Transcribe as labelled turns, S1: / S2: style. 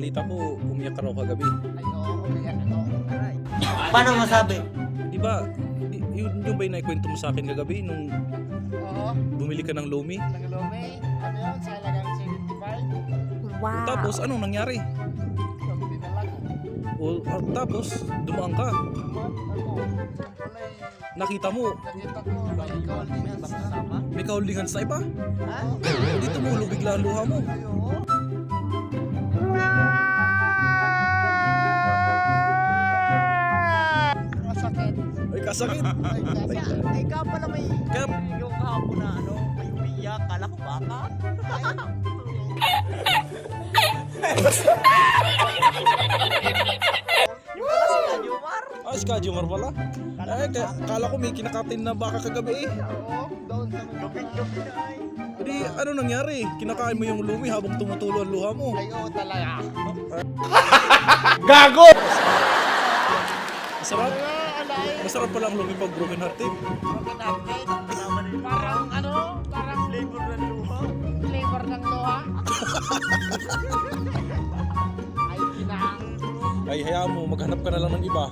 S1: balita ko, umiyak ka raw kagabi.
S2: Ay, oo, umiyak ako. Aray.
S3: Paano masabi?
S1: Di ba, yun ba yung naikwento mo sa akin kagabi nung
S2: Oo,
S1: bumili ka ng Lumi?
S2: naglumi. Ano yun, sa halagang 75.
S4: Wow.
S1: Tapos, anong nangyari?
S2: Yung dinala ko.
S1: Tapos, dumaan ka.
S2: Ako, yung pala
S1: Nakita mo,
S2: nakita ko, may holdingan sa...
S1: may ka-holding hands na iba.
S2: Ha?
S1: Hindi tumulog bigla ang luha mo.
S2: Ay, oo. Masakit.
S1: Ay, kasakit.
S2: Ay, kasakit.
S3: Ay ka pala may
S1: Kaya-
S3: yung kahapon na ano, may umiyak, kala ko baka. Yung pala si Kajumar.
S1: Si Kajumar pala. Kala ko may kinakatin na baka kagabi eh.
S2: Oo, doon sa mga...
S3: Gabi-gabi na ay.
S1: Hindi, ano nangyari? Kinakain mo yung Lumi habang tumutulo ang luha mo.
S2: Ay, oo talaga.
S1: Masarap.
S2: Alay.
S1: Masarap pala ang Lumi pag broken hearted.
S2: Broken hearted.
S3: Kasama na yung
S2: Parang ano, parang
S3: flavor ng luha.
S2: flavor ng luha. Ay, kinang.
S1: Ay, hayaan mo, maghanap ka na lang ng iba.